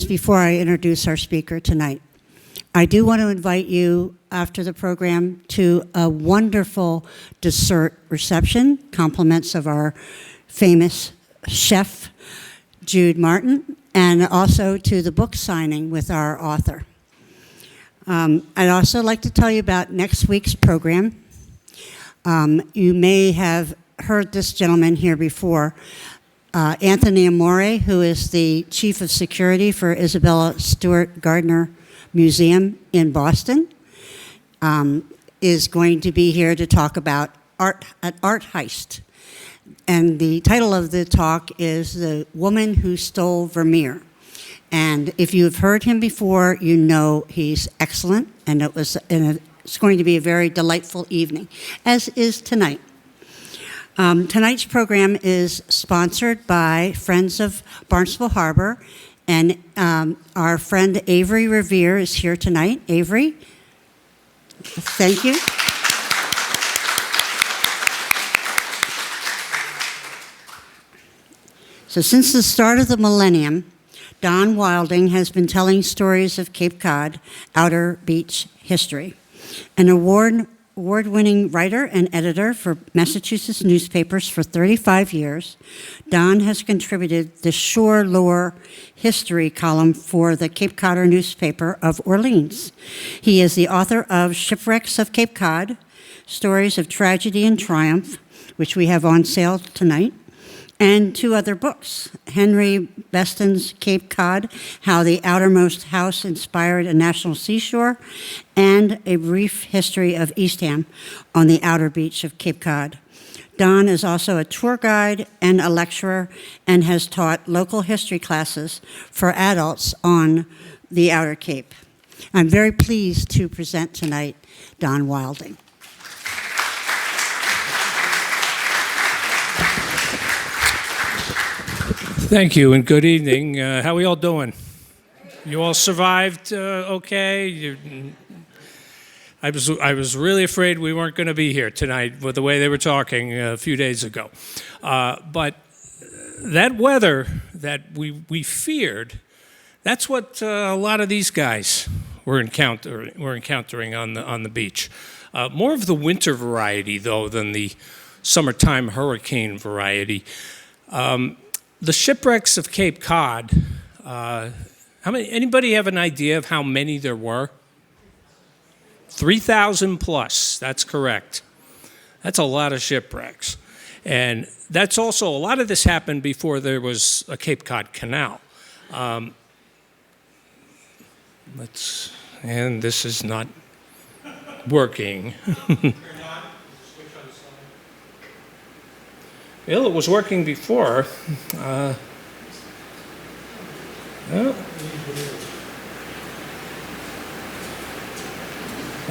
before I introduce our speaker tonight. I do want to invite you after the program to a wonderful dessert reception, compliments of our famous chef, Jude Martin, and also to the book signing with our author. I'd also like to tell you about next week's program. You may have heard this gentleman here before, Anthony Amore, who is the Chief of Security for Isabella Stewart Gardner Museum in Boston, is going to be here to talk about art heist. And the title of the talk is The Woman Who Stole Vermeer. And if you've heard him before, you know he's excellent, and it's going to be a very delightful evening, as is tonight. Tonight's program is sponsored by Friends of Barnstable Harbor, and our friend Avery Revere is here tonight. Avery, thank you. So since the start of the millennium, Don Wilding has been telling stories of Cape Cod outer beach history. An award-winning writer and editor for Massachusetts newspapers for 35 years, Don has contributed the Shore Lore history column for the Cape Codder newspaper of Orleans. He is the author of Shipwrecks of Cape Cod, Stories of Tragedy and Triumph, which we have on sale tonight, and 2 other books, Henry Beston's Cape Cod, How the Outermost House Inspired a National Seashore, and A Brief History of Eastham on the outer beach of Cape Cod. Don is also a tour guide and a lecturer and has taught local history classes for adults on the Outer Cape. I'm very pleased to present tonight Don Wilding. Thank you and good evening. How are we all doing? You all survived okay? I was really afraid we weren't going to be here tonight with the way they were talking a few days ago. But that weather that we feared, that's what a lot of these guys were encountering on the beach. More of the winter variety, though, than the summertime hurricane variety. The shipwrecks of Cape Cod, anybody have an idea of how many there were? 3,000 plus, that's correct. That's a lot of shipwrecks. And that's also, a lot of this happened before there was a Cape Cod Canal. And this is not working. Well, it was working before.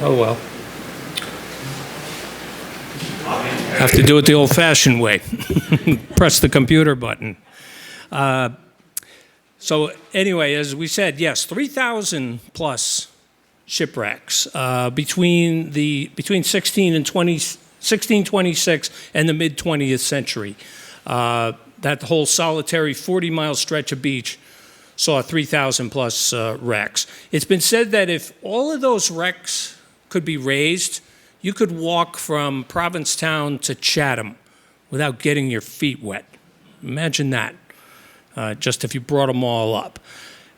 Oh well. Have to do it the old-fashioned way. Press the computer button. So anyway, as we said, yes, 3,000 plus shipwrecks between 1626 and the mid-20th century. That whole solitary 40-mile stretch of beach saw 3,000 plus wrecks. It's been said that if all of those wrecks could be raised, you could walk from Provincetown to Chatham without getting your feet wet. Imagine that, just if you brought them all up.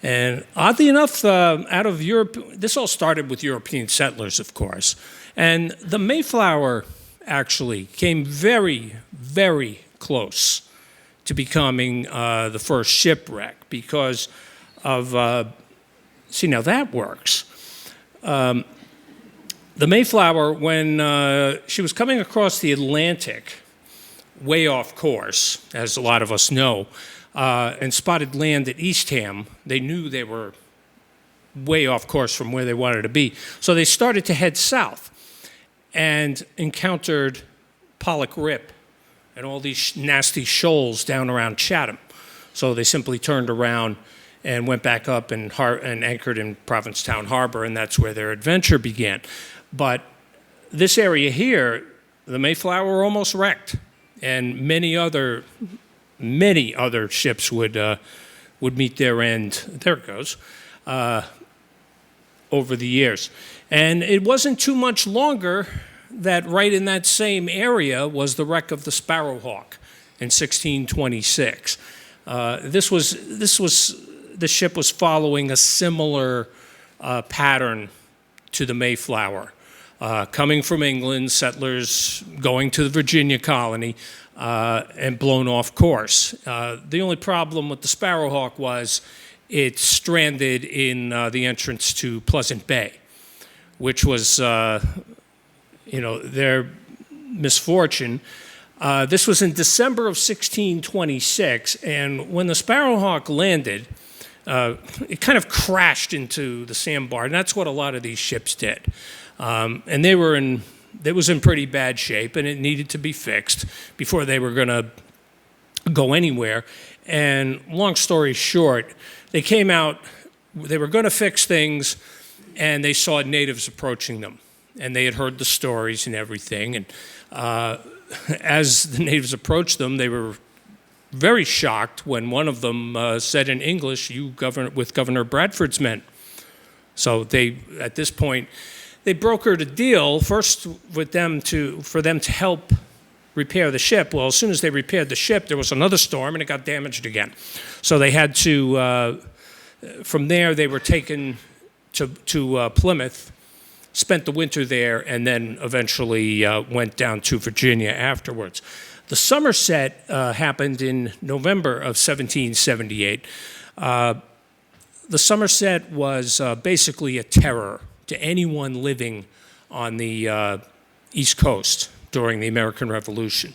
And oddly enough, out of Europe, this all started with European settlers, of course. And the Mayflower actually came very, very close to becoming the first shipwreck because of, see, now that works. The Mayflower, when she was coming across the Atlantic, way off course, as a lot of us know, and spotted land at Eastham, they knew they were way off course from where they wanted to be. So they started to head south and encountered Pollock Rip and all these nasty shoals down around Chatham. So they simply turned around and went back up and anchored in Provincetown Harbor, and that's where their adventure began. But this area here, the Mayflower almost wrecked, and many other ships would would meet their end. There it goes. Over the years. And it wasn't too much longer that right in that same area was the wreck of the Sparrowhawk in 1626. The ship was following a similar pattern to the Mayflower. Coming from England, settlers going to the Virginia colony and blown off course. The only problem with the Sparrowhawk was it stranded in the entrance to Pleasant Bay, which was, their misfortune. This was in December of 1626, and when the Sparrowhawk landed, it kind of crashed into the sandbar, and that's what a lot of these ships did. And it was in pretty bad shape, and it needed to be fixed before they were going to go anywhere. And long story short, they came out, they were going to fix things, and they saw natives approaching them. And they had heard the stories and everything. And as the natives approached them, they were very shocked when one of them said in English, "You with Governor Bradford's men." So at this point, they brokered a deal first with them for them to help repair the ship. Well, as soon as they repaired the ship, there was another storm and it got damaged again. So they had to, from there, they were taken to Plymouth, spent the winter there, and then eventually went down to Virginia afterwards. The Somerset happened in November of 1778. The Somerset was basically a terror to anyone living on the East Coast during the American Revolution.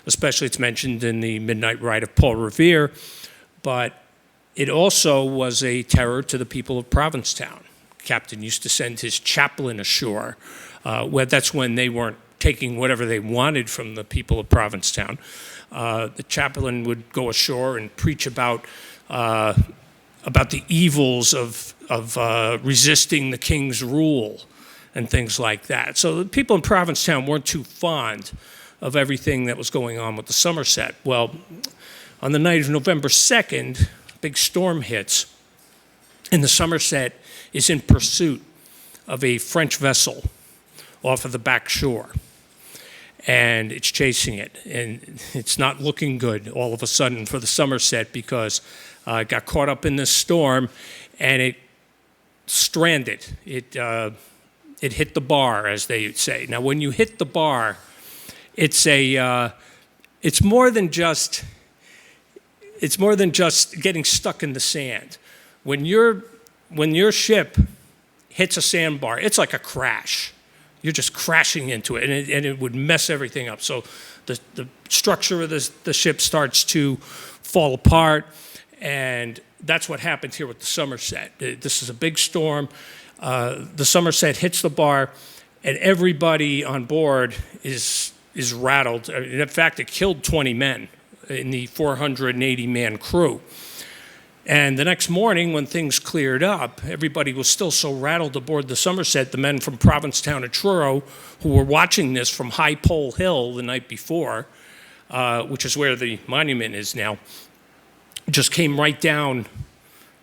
Especially, it's mentioned in the Midnight Ride of Paul Revere, but it also was a terror to the people of Provincetown. Captain used to send his chaplain ashore. That's when they weren't taking whatever they wanted from the people of Provincetown. The chaplain would go ashore and preach about the evils of resisting the king's rule and things like that. So the people in Provincetown weren't too fond of everything that was going on with the Somerset. Well, on the night of November 2nd, a big storm hits, and the Somerset is in pursuit of a French vessel off of the back shore. And it's chasing it, and it's not looking good all of a sudden for the Somerset because it got caught up in this storm, and it stranded. It hit the bar, as they say. Now, when you hit the bar, it's more than just getting stuck in the sand. When your ship hits a sandbar, it's like a crash. You're just crashing into it, and it would mess everything up. So the structure of the ship starts to fall apart, and that's what happened here with the Somerset. This is a big storm. The Somerset hits the bar, and everybody on board is rattled. In fact, it killed 20 men in the 480-man crew. And the next morning, when things cleared up, everybody was still so rattled aboard the Somerset. The men from Provincetown and Truro, who were watching this from High Pole Hill the night before, which is where the monument is now, just came right down,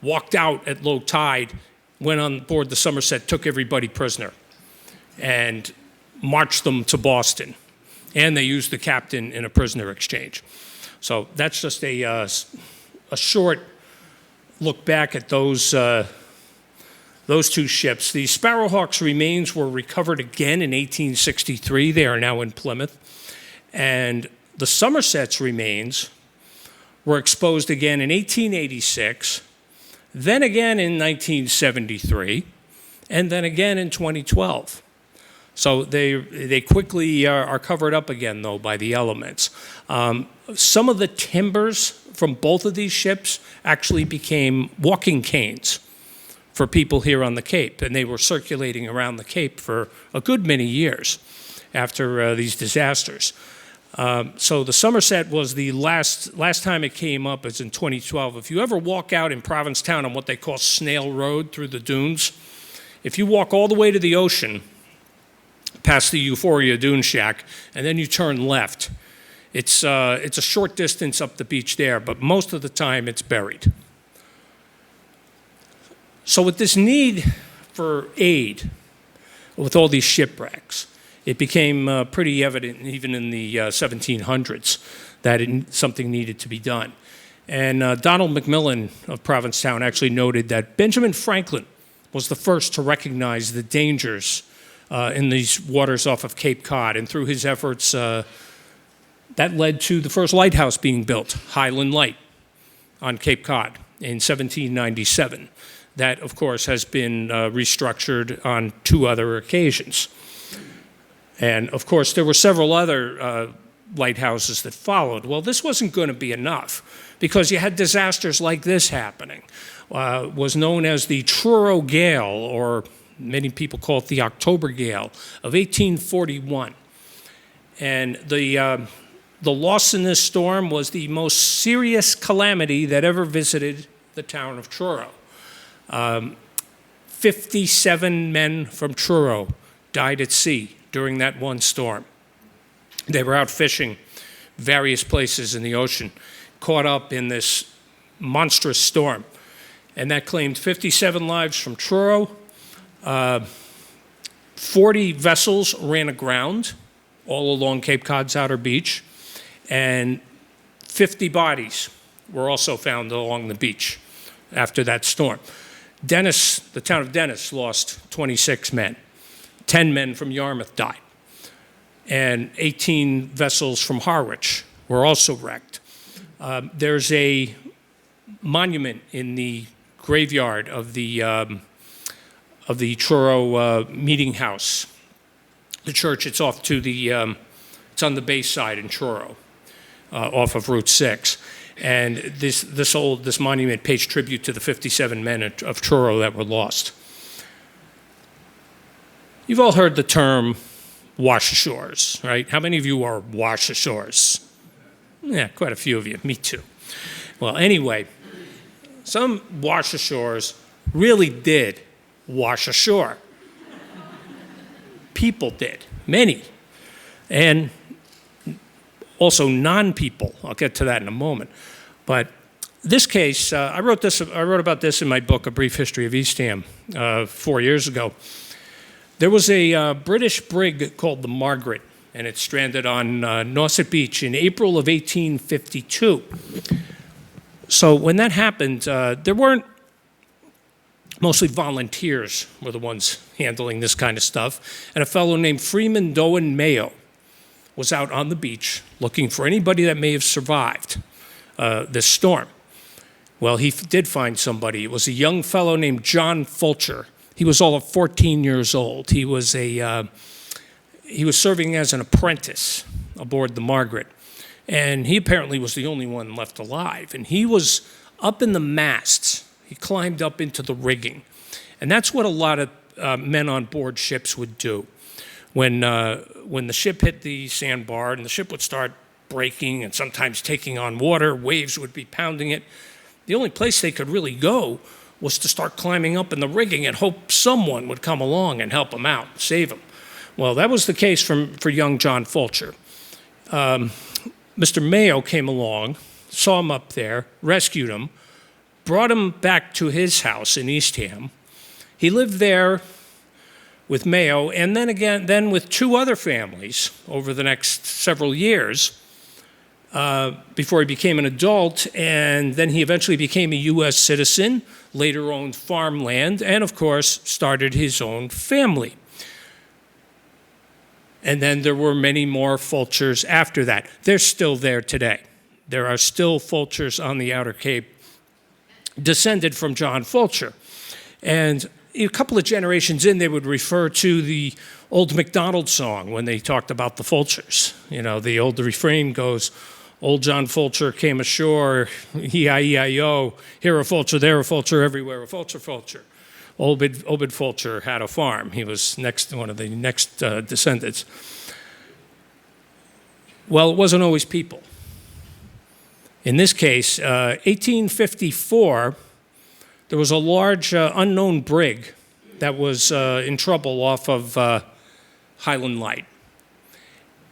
walked out at low tide, went on board the Somerset, took everybody prisoner, and marched them to Boston. And they used the captain in a prisoner exchange. So that's just a short look back at those two ships. The Sparrowhawk's remains were recovered again in 1863. They are now in Plymouth. And the Somerset's remains were exposed again in 1886, then again in 1973, and then again in 2012. So they quickly are covered up again, though, by the elements. Some of the timbers from both of these ships actually became walking canes for people here on the Cape, and they were circulating around the Cape for a good many years after these disasters. So the Somerset was the last time it came up is in 2012. If you ever walk out in Provincetown on what they call Snail Road through the dunes, if you walk all the way to the ocean, past the Euphoria Dune Shack, and then you turn left, it's a short distance up the beach there, but most of the time it's buried. So with this need for aid, with all these shipwrecks, it became pretty evident, even in the 1700s, that something needed to be done. And Donald McMillan of Provincetown actually noted that Benjamin Franklin was the first to recognize the dangers in these waters off of Cape Cod. And through his efforts, that led to the first lighthouse being built, Highland Light, on Cape Cod in 1797. That, of course, has been restructured on 2 other occasions. And, of course, there were several other lighthouses that followed. Well, this wasn't going to be enough because you had disasters like this happening. Was known as the Truro Gale, or many people call it the October Gale of 1841. And the loss in this storm was the most serious calamity that ever visited the town of Truro. 57 men from Truro died at sea during that one storm. They were out fishing various places in the ocean, caught up in this monstrous storm. And that claimed 57 lives from Truro. 40 vessels ran aground all along Cape Cod's outer beach. And 50 bodies were also found along the beach after that storm. Dennis, the town of Dennis, lost 26 men. 10 men from Yarmouth died. And 18 vessels from Harwich were also wrecked. There's a monument in the graveyard of the Truro Meeting House. The church, it's off to the, it's on the bay side in Truro, off of Route 6. And this monument pays tribute to the 57 men of Truro that were lost. You've all heard the term wash ashores, right? How many of you are wash ashores? Yeah, quite a few of you. Me too. Well, anyway, some wash ashores really did wash ashore. People did, many. And also non-people. I'll get to that in a moment. But this case, I wrote about this in my book, A Brief History of Eastham, 4 years ago. There was a British brig called the Margaret, and it stranded on Nauset Beach in April of 1852. So when that happened, there weren't, mostly volunteers were the ones handling this kind of stuff, and a fellow named Freeman Doan Mayo was out on the beach looking for anybody that may have survived this storm. Well, he did find somebody. It was a young fellow named John Fulcher. He was all of 14 years old. He was serving as an apprentice aboard the Margaret, and he apparently was the only one left alive. And he was up in the masts. He climbed up into the rigging, and that's what a lot of men on board ships would do. When the ship hit the sandbar and the ship would start breaking and sometimes taking on water, waves would be pounding it. The only place they could really go was to start climbing up in the rigging and hope someone would come along and help them out, save them. Well, that was the case for young John Fulcher. Mr. Mayo came along, saw him up there, rescued him, brought him back to his house in Eastham. He lived there with Mayo, and then with 2 other families over the next several years before he became an adult, and then he eventually became a U.S. citizen, later owned farmland, and of course started his own family. And then there were many more Fulchers after that. They're still there today. There are still Fulchers on the Outer Cape descended from John Fulcher. And a couple of generations in, they would refer to the old MacDonald song when they talked about the Fulchers. You know, the old refrain goes, "Old John Fulcher came ashore, E-I-E-I-O, here a Fulcher, there a Fulcher, everywhere a Fulcher, Fulcher." Obed Fulcher had a farm. He was one of the next descendants. Well, it wasn't always people. In this case, 1854, there was a large unknown brig that was in trouble off of Highland Light.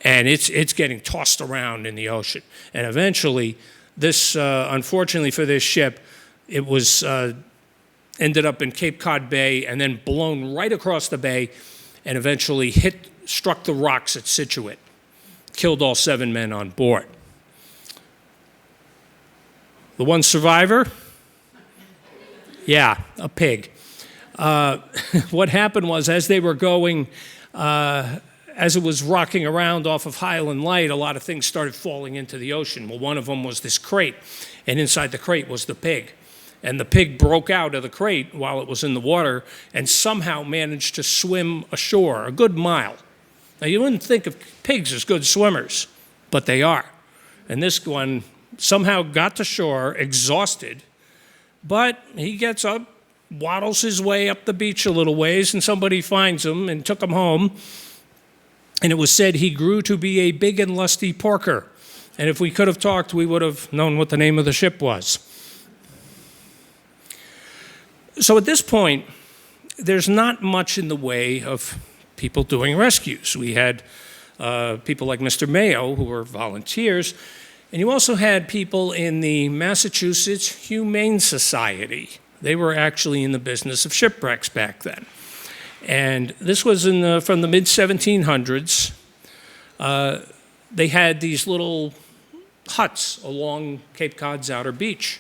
And it's getting tossed around in the ocean. And eventually, this, unfortunately for this ship, it was ended up in Cape Cod Bay and then blown right across the bay and eventually struck the rocks at Scituate, killed all 7 men on board. The one survivor? Yeah, a pig. What happened was, as they were going, as it was rocking around off of Highland Light, a lot of things started falling into the ocean. Well, one of them was this crate, and inside the crate was the pig. And the pig broke out of the crate while it was in the water and somehow managed to swim ashore a good mile. Now, you wouldn't think of pigs as good swimmers, but they are. And this one somehow got to shore exhausted, but he gets up, waddles his way up the beach a little ways, and somebody finds him and took him home. And it was said he grew to be a big and lusty porker. And if we could have talked, we would have known what the name of the ship was. So at this point, there's not much in the way of people doing rescues. We had people like Mr. Mayo, who were volunteers, and you also had people in the Massachusetts Humane Society. They were actually in the business of shipwrecks back then. And this was from the mid-1700s. They had these little huts along Cape Cod's outer beach,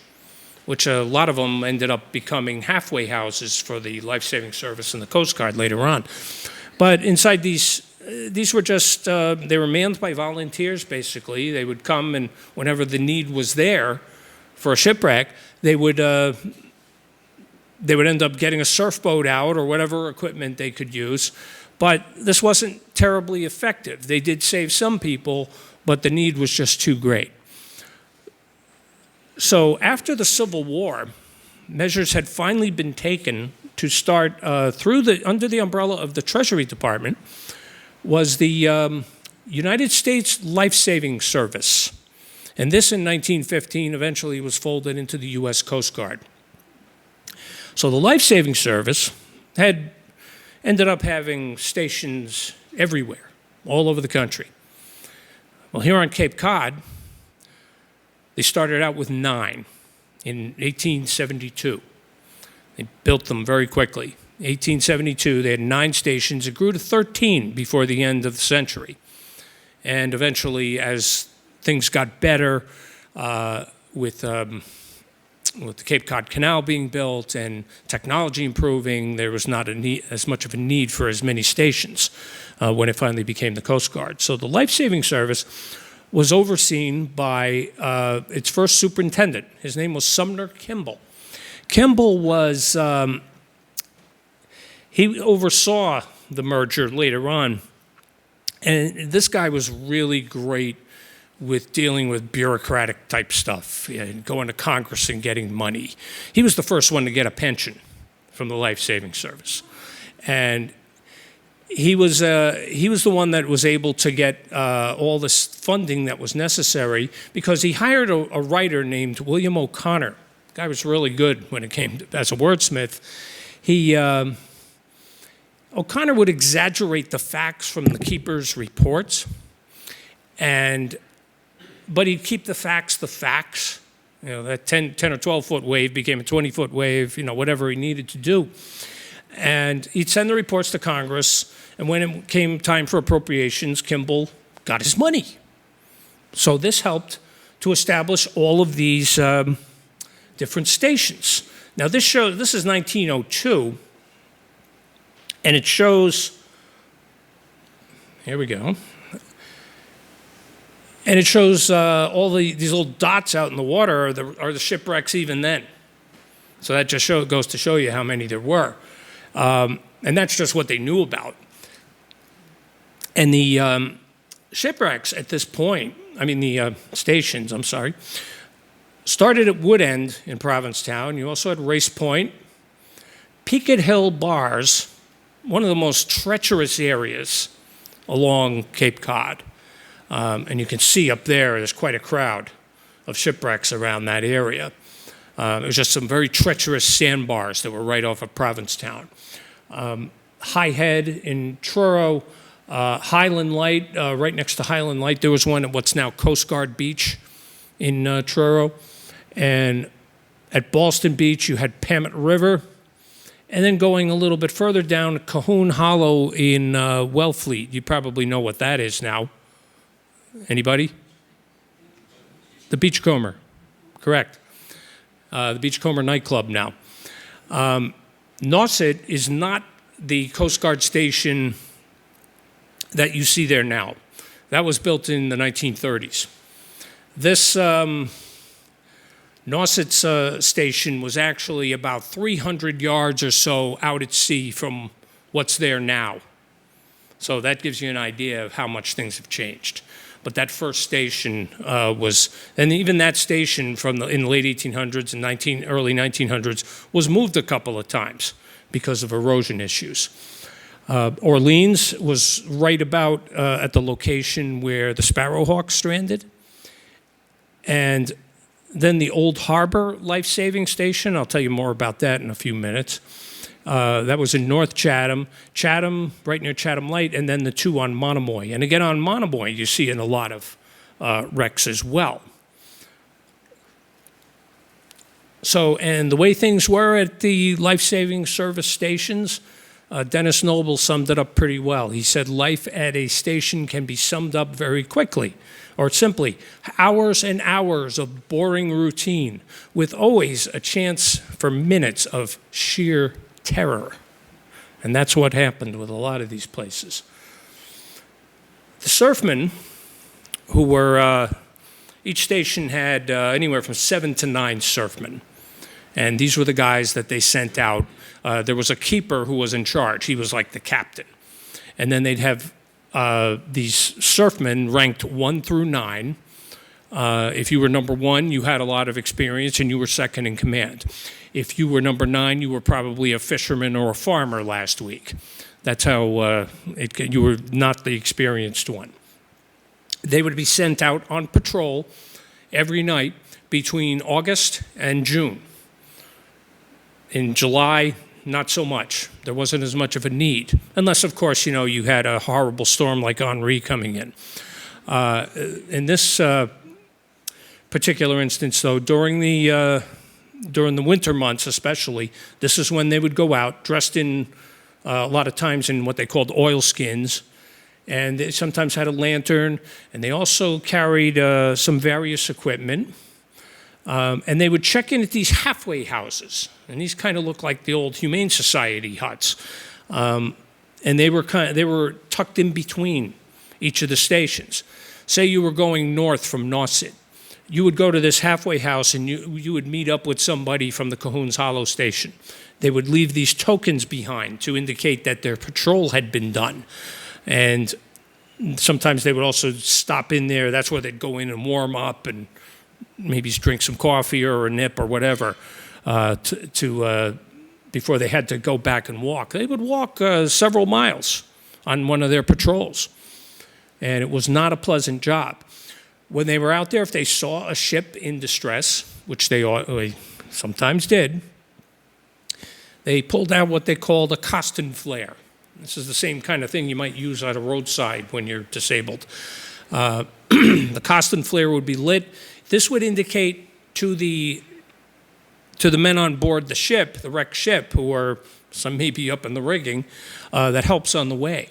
which a lot of them ended up becoming halfway houses for the life-saving service and the Coast Guard later on. But inside these were just, they were manned by volunteers, basically. They would come, and whenever the need was there for a shipwreck, they would end up getting a surfboat out or whatever equipment they could use. But this wasn't terribly effective. They did save some people, but the need was just too great. So after the Civil War, measures had finally been taken to start under the umbrella of the Treasury Department was the United States Life-Saving Service. And this in 1915 eventually was folded into the U.S. Coast Guard. So the Life-Saving Service had ended up having stations everywhere, all over the country. Well, here on Cape Cod, they started out with 9 in 1872. They built them very quickly. 1872, they had 9 stations. It grew to 13 before the end of the century. And eventually, as things got better with the Cape Cod Canal being built and technology improving, there was not as much of a need for as many stations when it finally became the Coast Guard. So the Life-Saving Service was overseen by its first superintendent. His name was Sumner Kimball. Kimball was, he oversaw the merger later on, and this guy was really great with dealing with bureaucratic type stuff, going to Congress and getting money. He was the first one to get a pension from the Life-Saving Service. And he was the one that was able to get all this funding that was necessary because he hired a writer named William O'Connor. The guy was really good when it came to, as a wordsmith. O'Connor would exaggerate the facts from the keeper's reports, but he'd keep the facts the facts. You know, that 10 or 12-foot wave became a 20-foot wave, whatever he needed to do. And he'd send the reports to Congress, and when it came time for appropriations, Kimball got his money. So this helped to establish all of these different stations. Now this is 1902, and it shows, here we go, and it shows all these little dots out in the water are the shipwrecks even then. So that just goes to show you how many there were. And that's just what they knew about. And the shipwrecks at this point, the stations, I'm sorry, started at Woodend in Provincetown. You also had Race Point, Peaked Hill Bars, one of the most treacherous areas along Cape Cod. And you can see up there's quite a crowd of shipwrecks around that area. It was just some very treacherous sandbars that were right off of Provincetown. High Head in Truro, Highland Light, right next to Highland Light, there was one at what's now Coast Guard Beach in Truro. And at Ballston Beach, you had Pamet River, And then going a little bit further down, Cahoon Hollow in Wellfleet. You probably know what that is now. Anybody? The Beachcomber, correct. The Beachcomber nightclub now. Nauset is not the Coast Guard station that you see there now. That was built in the 1930s. This Nauset's station was actually about 300 yards or so out at sea from what's there now. So that gives you an idea of how much things have changed. But that first station was, and even that station in the late 1800s and early 1900s was moved a couple of times because of erosion issues. Orleans was right about at the location where the Sparrowhawk stranded. And then the Old Harbor Life-Saving Station, I'll tell you more about that in a few minutes. That was in North Chatham, right near Chatham Light, and then the two on Monomoy. And again, on Monomoy, you see in a lot of wrecks as well. So, and the way things were at the life-saving service stations, Dennis Noble summed it up pretty well. He said, life at a station can be summed up very quickly, or simply, hours and hours of boring routine with always a chance for minutes of sheer terror. And that's what happened with a lot of these places. The surfmen, who were, each station had anywhere from 7 to 9 surfmen. And these were the guys that they sent out. There was a keeper who was in charge. He was like the captain. And then they'd have these surfmen ranked 1 through 9. If you were number 1, you had a lot of experience and you were second in command. If you were number 9, you were probably a fisherman or a farmer last week. That's how you were not the experienced one. They would be sent out on patrol every night between August and June. In July, not so much. There wasn't as much of a need, unless, of course, you had a horrible storm like Henri coming in. In this particular instance, though, during the winter months especially, this is when they would go out dressed in, a lot of times in what they called oilskins, and they sometimes had a lantern, and they also carried some various equipment. And they would check in at these halfway houses, and these kind of look like the old Humane Society huts. And they were tucked in between each of the stations. Say you were going north from Nauset. You would go to this halfway house and you would meet up with somebody from the Cahoon's Hollow station. They would leave these tokens behind to indicate that their patrol had been done. And sometimes they would also stop in there. That's where they'd go in and warm up and maybe drink some coffee or a nip or whatever before they had to go back and walk. They would walk several miles on one of their patrols. And it was not a pleasant job. When they were out there, if they saw a ship in distress, which they sometimes did, they pulled out what they called a Coston flare. This is the same kind of thing you might use at a roadside when you're disabled. The Coston flare would be lit. This would indicate to the men on board the ship, the wrecked ship, who are some may be up in the rigging, that help's on the way.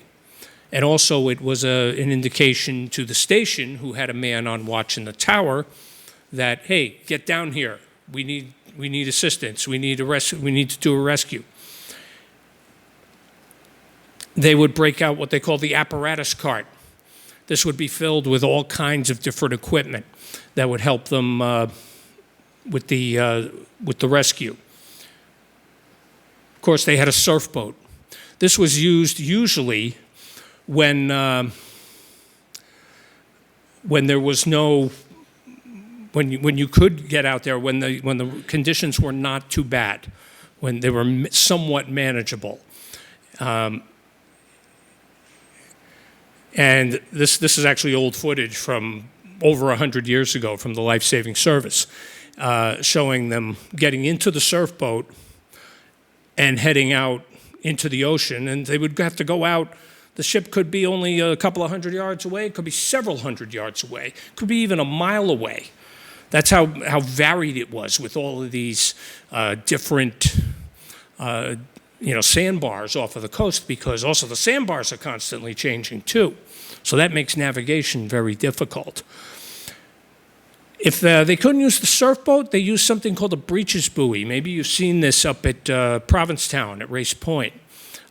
And also it was an indication to the station, who had a man on watch in the tower, that, hey, get down here. We need assistance. We need to do a rescue. They would break out what they call the apparatus cart. This would be filled with all kinds of different equipment that would help them with the rescue. Of course, they had a surf boat. This was used usually when there was no, when you could get out there, when the conditions were not too bad, when they were somewhat manageable. And this is actually old footage from over 100 years ago from the Life-Saving Service, showing them getting into the surf boat and heading out into the ocean. And they would have to go out. The ship could be only a couple of 100 yards away. It could be several 100 yards away. It could be even a mile away. That's how varied it was with all of these different sandbars off of the coast, because also the sandbars are constantly changing too. So that makes navigation very difficult. If they couldn't use the surf boat, they used something called a breeches buoy. Maybe you've seen this up at Provincetown at Race Point,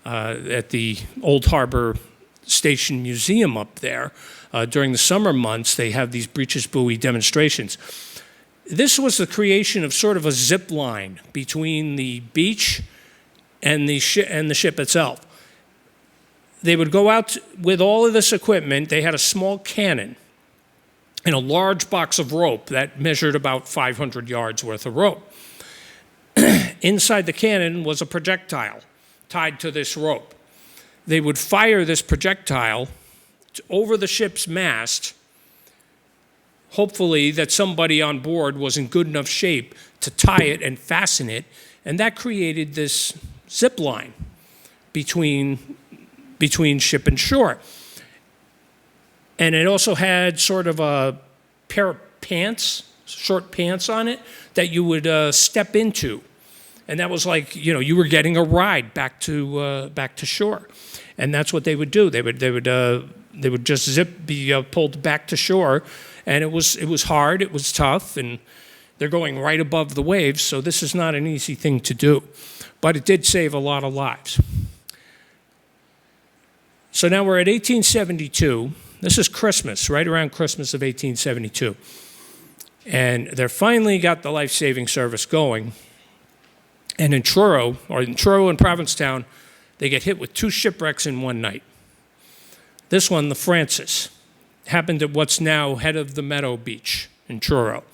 at the Old Harbor Station Museum up there. During the summer months, they have these breeches buoy demonstrations. This was the creation of sort of a zip line between the beach and the ship itself. They would go out with all of this equipment. They had a small cannon and a large box of rope that measured about 500 yards worth of rope. Inside the cannon was a projectile tied to this rope. They would fire this projectile over the ship's mast, hopefully that somebody on board was in good enough shape to tie it and fasten it, and that created this zip line between ship and shore. And it also had sort of a pair of pants, short pants on it, that you would step into. And that was like, you were getting a ride back to shore. And that's what they would do. They would just be pulled back to shore. And it was hard, it was tough, and they're going right above the waves, so this is not an easy thing to do. But it did save a lot of lives. So now we're at 1872. This is Christmas, right around Christmas of 1872. And they're finally got the life-saving service going. And in Truro and Provincetown, they get hit with 2 shipwrecks in one night. This one, the Francis, happened at what's now Head of the Meadow Beach in Truro.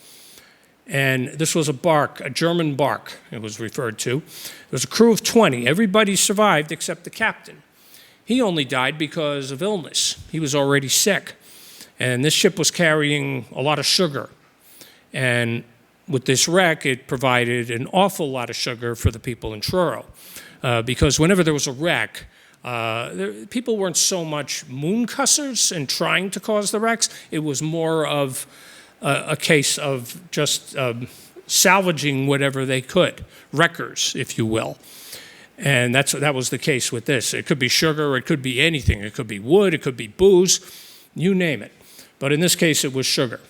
And this was a German bark, it was referred to. It was a crew of 20. Everybody survived except the captain. He only died because of illness. He was already sick. And this ship was carrying a lot of sugar. And with this wreck, it provided an awful lot of sugar for the people in Truro. Because whenever there was a wreck, people weren't so much moon cussers and trying to cause the wrecks. It was more of a case of just salvaging whatever they could, wreckers, if you will. And that was the case with this. It could be sugar, it could be anything. It could be wood, it could be booze, you name it. But in this case, it was sugar.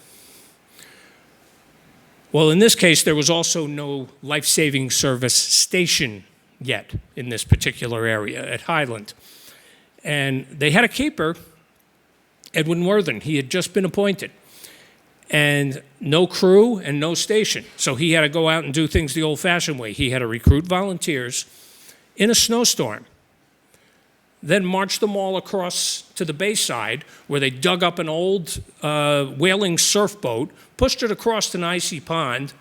Well, in this case, there was also no life-saving service station yet in this particular area at Highland. And they had a keeper, Edwin Worthen. He had just been appointed. And no crew and no station. So he had to go out and do things the old-fashioned way. He had to recruit volunteers in a snowstorm, then march them all across to the bayside where they dug up an old whaling surf boat, pushed it across an icy pond,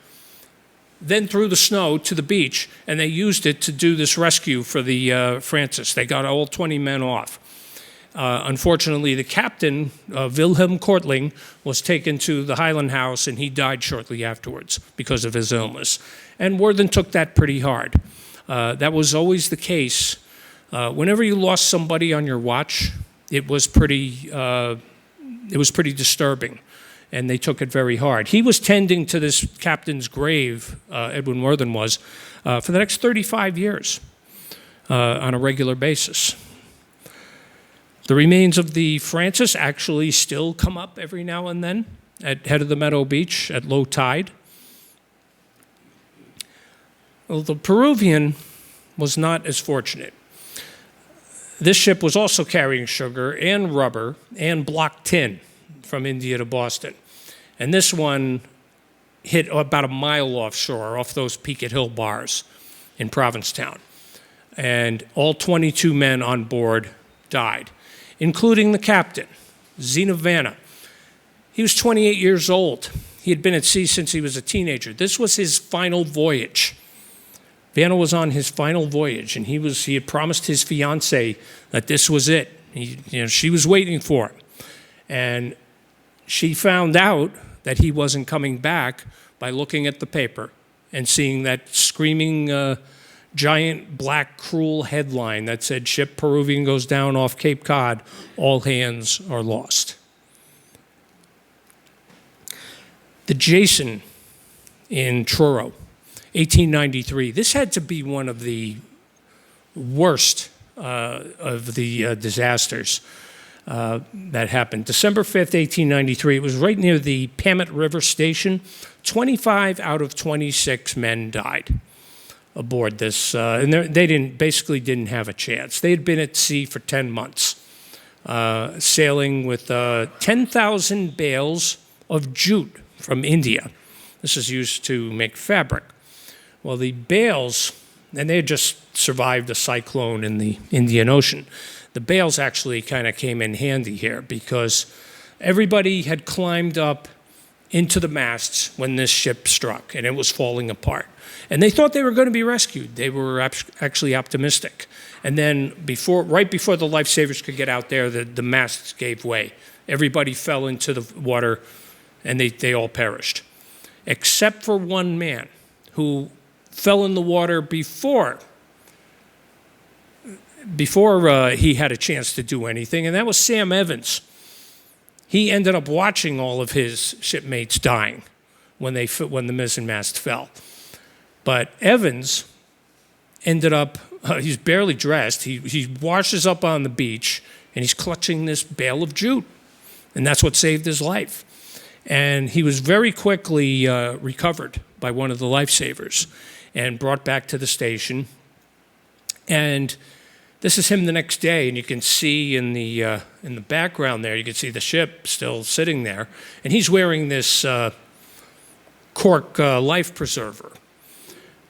then through the snow to the beach, and they used it to do this rescue for the Francis. They got all 20 men off. Unfortunately, the captain, Wilhelm Kortling, was taken to the Highland House, and he died shortly afterwards because of his illness. And Worthen took that pretty hard. That was always the case. Whenever you lost somebody on your watch, it was pretty disturbing, and they took it very hard. He was tending to this captain's grave, Edwin Worthen was, for the next 35 years on a regular basis. The remains of the Francis actually still come up every now and then at Head of the Meadow Beach at low tide. Well, the Peruvian was not as fortunate. This ship was also carrying sugar and rubber and block tin from India to Boston. And this one hit about a mile offshore, off those Peaked Hill bars in Provincetown. And all 22 men on board died, including the captain, Zeno Vanna. He was 28 years old. He had been at sea since he was a teenager. This was his final voyage. Vanna was on his final voyage, and he had promised his fiancée that this was it. She was waiting for him. And she found out that he wasn't coming back by looking at the paper and seeing that screaming giant black cruel headline that said, "Ship Peruvian goes down off Cape Cod, all hands are lost." The Jason in Truro, 1893. This had to be one of the worst of the disasters that happened. December 5th, 1893, it was right near the Pamet River Station. 25 out of 26 men died aboard this, and they basically didn't have a chance. They had been at sea for 10 months, sailing with 10,000 bales of jute from India. This is used to make fabric. Well, the bales, and they had just survived a cyclone in the Indian Ocean. The bales actually kind of came in handy here because everybody had climbed up into the masts when this ship struck, and it was falling apart. And they thought they were going to be rescued. They were actually optimistic. And then right before the lifesavers could get out there, the masts gave way. Everybody fell into the water, and they all perished, except for one man who fell in the water before he had a chance to do anything, and that was Sam Evans. He ended up watching all of his shipmates dying when the mizzenmast fell. But Evans ended up, he's barely dressed, he washes up on the beach, and he's clutching this bale of jute, and that's what saved his life. And he was very quickly recovered by one of the lifesavers and brought back to the station. And this is him the next day, and you can see in the background there, you can see the ship still sitting there, and he's wearing this cork life preserver.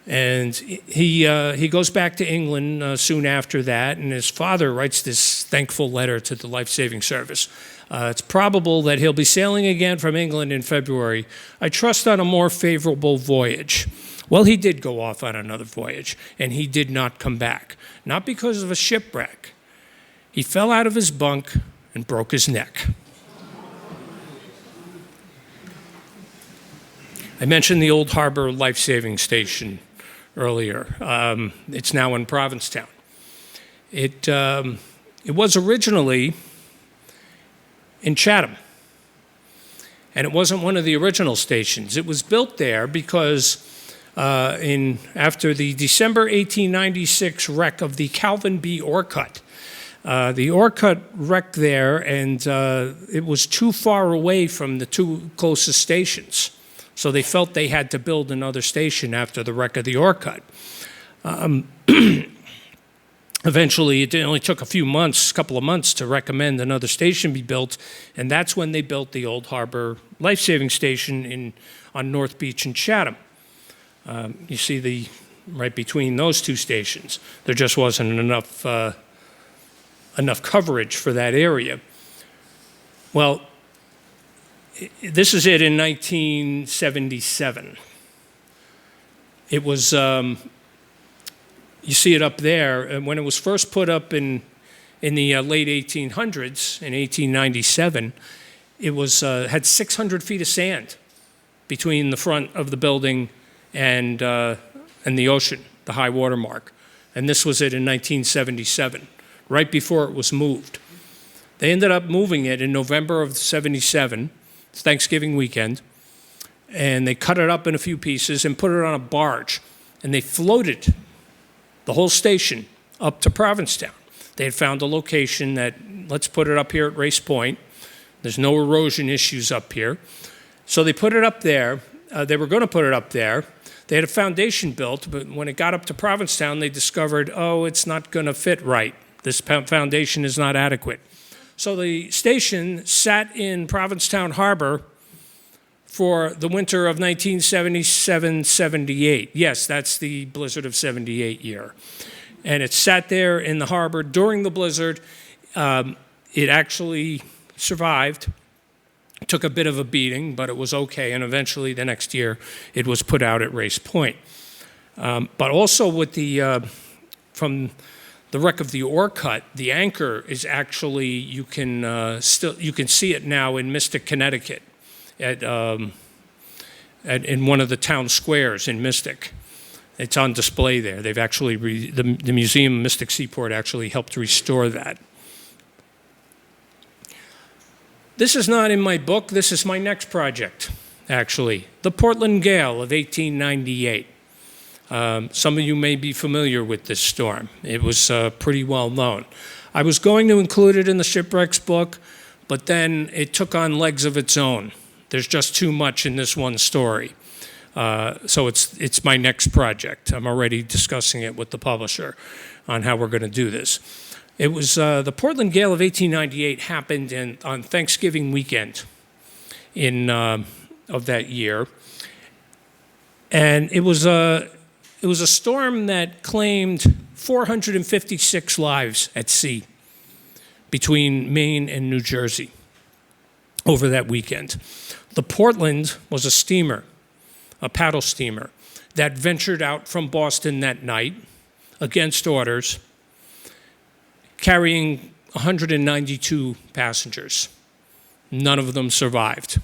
And he goes back to England soon after that, and his father writes this thankful letter to the life-saving service. It's probable that he'll be sailing again from England in February. I trust on a more favorable voyage. Well, he did go off on another voyage, and he did not come back. Not because of a shipwreck. He fell out of his bunk and broke his neck. I mentioned the Old Harbor Life-Saving Station earlier. It's now in Provincetown. It was originally in Chatham, and it wasn't one of the original stations. It was built there because after the December 1896 wreck of the Calvin B. Orcutt. The Orcutt wrecked there, and it was too far away from the two closest stations. So they felt they had to build another station after the wreck of the Orcutt. Eventually, it only took a couple of months to recommend another station be built, and that's when they built the Old Harbor Life-Saving Station on North Beach in Chatham. You see right between those two stations, there just wasn't enough coverage for that area. Well, this is it in 1977. It was, you see it up there, and when it was first put up in the late 1800s, in 1897, it had 600 feet of sand between the front of the building and the ocean, the high water mark. And this was it in 1977, right before it was moved. They ended up moving it in November of 77, Thanksgiving weekend, and they cut it up in a few pieces and put it on a barge, and they floated the whole station up to Provincetown. They had found a location that, let's put it up here at Race Point. There's no erosion issues up here. So they put it up there. They were going to put it up there. They had a foundation built, but when it got up to Provincetown, they discovered, it's not going to fit right. This foundation is not adequate. So the station sat in Provincetown Harbor for the winter of 1977-78. Yes, that's the blizzard of 78 year. And it sat there in the harbor during the blizzard. It actually survived. It took a bit of a beating, but it was okay. And eventually the next year, it was put out at Race Point. But also with from the wreck of the Orcutt, the anchor is actually, you can see it now in Mystic, Connecticut, in one of the town squares in Mystic. It's on display there. They've actually, the Museum of Mystic Seaport actually helped restore that. This is not in my book. This is my next project, actually. The Portland Gale of 1898. Some of you may be familiar with this storm. It was pretty well known. I was going to include it in the shipwrecks book, but then it took on legs of its own. There's just too much in this one story. So it's my next project. I'm already discussing it with the publisher on how we're going to do this. It was the Portland Gale of 1898 happened on Thanksgiving weekend of that year, and it was a storm that claimed 456 lives at sea between Maine and New Jersey over that weekend. The Portland was a steamer, a paddle steamer, that ventured out from Boston that night against orders, carrying 192 passengers. None of them survived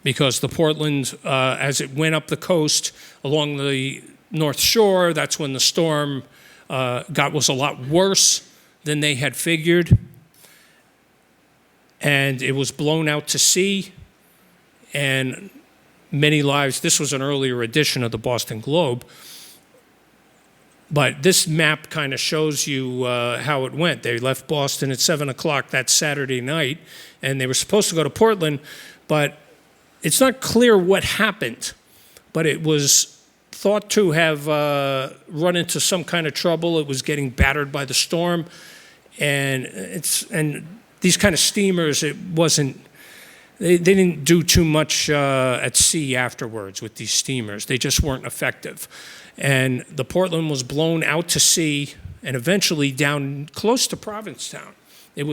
because the Portland, as it went up the coast along the North Shore, that's when the storm was a lot worse than they had figured. And it was blown out to sea, and many lives. This was an earlier edition of the Boston Globe, but this map kind of shows you how it went. They left Boston at 7 o'clock that Saturday night, and they were supposed to go to Portland, but it's not clear what happened. But it was thought to have run into some kind of trouble. It was getting battered by the storm, and these kind of steamers, it wasn't. They didn't do too much at sea afterwards with these steamers. They just weren't effective. And the Portland was blown out to sea and eventually down close to Provincetown. It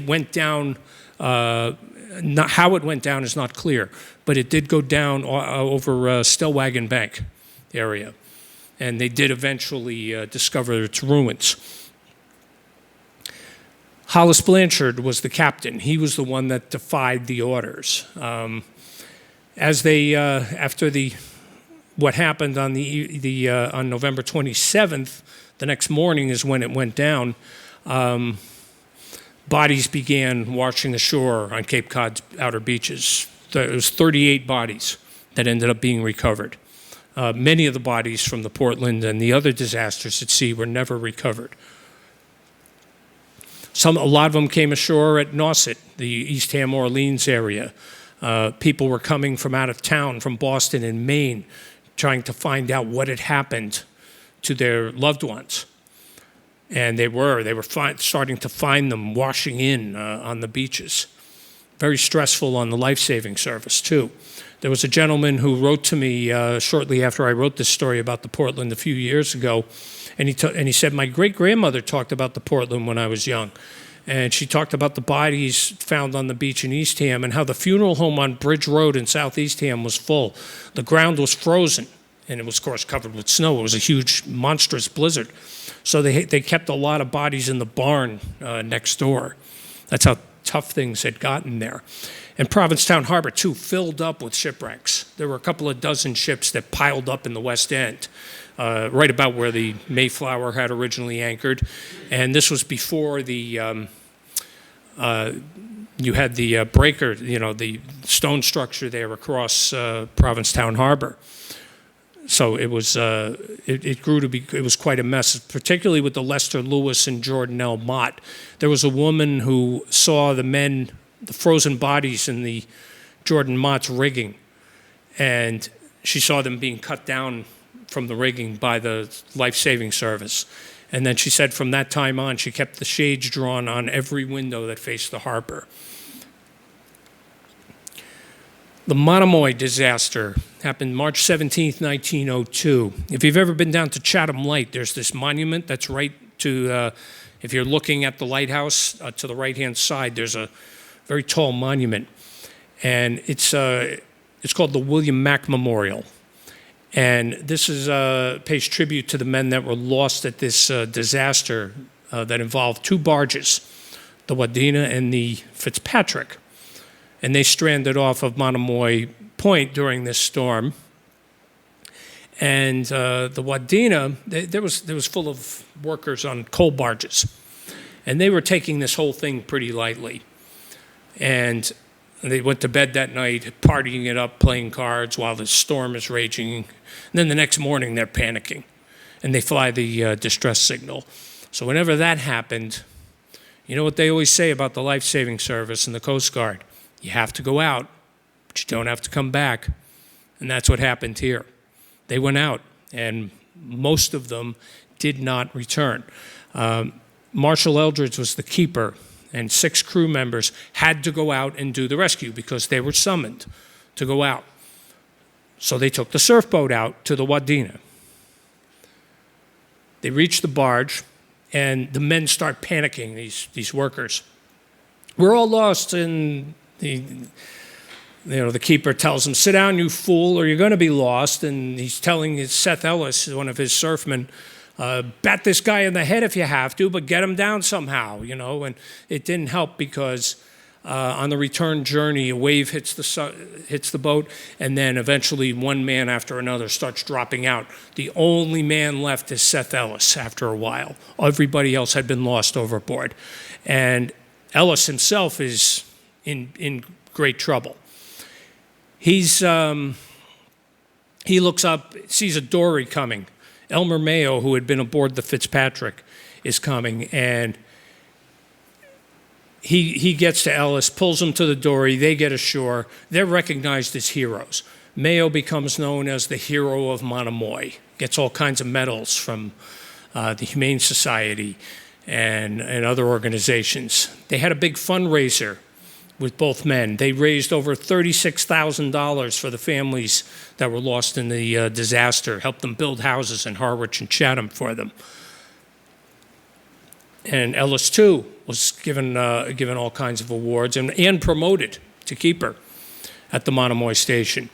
went down, how it went down is not clear, but it did go down over Stellwagen Bank area. And they did eventually discover its ruins. Hollis Blanchard was the captain. He was the one that defied the orders. After what happened on on November 27th, the next morning is when it went down. Bodies began washing the shore on Cape Cod's outer beaches. There was 38 bodies that ended up being recovered. Many of the bodies from the Portland and the other disasters at sea were never recovered. A lot of them came ashore at Nauset, the Eastham, Orleans area. People were coming from out of town, from Boston and Maine, trying to find out what had happened to their loved ones. And they were starting to find them washing in on the beaches. Very stressful on the life-saving service, too. There was a gentleman who wrote to me shortly after I wrote this story about the Portland a few years ago, and he said, my great-grandmother talked about the Portland when I was young. And she talked about the bodies found on the beach in Eastham and how the funeral home on Bridge Road in South Eastham was full. The ground was frozen, and it was, of course, covered with snow. It was a huge, monstrous blizzard. So they kept a lot of bodies in the barn next door. That's how tough things had gotten there. And Provincetown Harbor, too, filled up with shipwrecks. There were a couple of dozen ships that piled up in the West End, right about where the Mayflower had originally anchored. And this was before you had the breaker, the stone structure there across Provincetown Harbor. So it was it grew to be, it was quite a mess, particularly with the Lester Lewis and Jordan L. Mott. There was a woman who saw the frozen bodies in the Jordan Mott's rigging, and she saw them being cut down from the rigging by the life-saving service. And then she said from that time on, she kept the shades drawn on every window that faced the harbor. The Monomoy disaster happened March 17th, 1902. If you've ever been down to Chatham Light, there's this monument that's right to, if you're looking at the lighthouse, to the right-hand side, there's a very tall monument. And it's called the William Mack Memorial. And this pays tribute to the men that were lost at this disaster that involved two barges, the Wadena and the Fitzpatrick. And they stranded off of Monomoy Point during this storm. And the Wadena, there was full of workers on coal barges. And they were taking this whole thing pretty lightly. And And they went to bed that night, partying it up, playing cards while the storm is raging. And then the next morning, they're panicking, and they fly the distress signal. So whenever that happened, you know what they always say about the life-saving service and the Coast Guard? You have to go out, but you don't have to come back. And that's what happened here. They went out, and most of them did not return. Marshall Eldridge was the keeper, and 6 crew members had to go out and do the rescue because they were summoned to go out. So they took the surf boat out to the Wadena. They reached the barge, and the men start panicking, these workers. We're all lost, and the keeper tells them, "Sit down, you fool, or you're going to be lost." And he's telling Seth Ellis, one of his surfmen, bat this guy in the head if you have to, but get him down somehow, And it didn't help because on the return journey, a wave hits the boat, and then eventually one man after another starts dropping out. The only man left is Seth Ellis after a while. Everybody else had been lost overboard. And Ellis himself is in great trouble. He looks up, sees a dory coming. Elmer Mayo, who had been aboard the Fitzpatrick, is coming, and he gets to Ellis, pulls him to the dory, they get ashore. They're recognized as heroes. Mayo becomes known as the hero of Monomoy, gets all kinds of medals from the Humane Society and other organizations. They had a big fundraiser with both men. They raised over $36,000 for the families that were lost in the disaster, helped them build houses in Harwich and Chatham for them. And Ellis, too, was given all kinds of awards and promoted to keeper at the Monomoy station.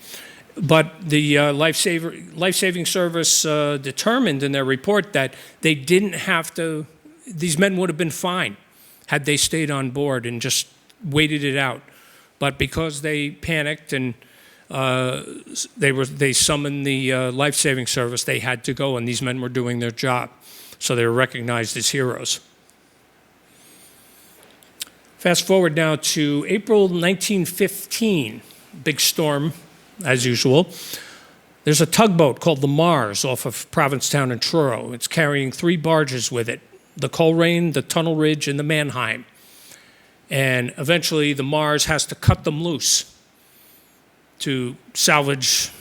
But the life-saving service determined in their report that they didn't have to, these men would have been fine had they stayed on board and just waited it out. But because they panicked and they summoned the life-saving service, they had to go, and these men were doing their job. So they were recognized as heroes. Fast forward now to April 1915, big storm, as usual. There's a tugboat called the Mars off of Provincetown and Truro. It's carrying 3 barges with it, the Coleraine, the Tunnel Ridge, and the Mannheim. And eventually the Mars has to cut them loose to salvage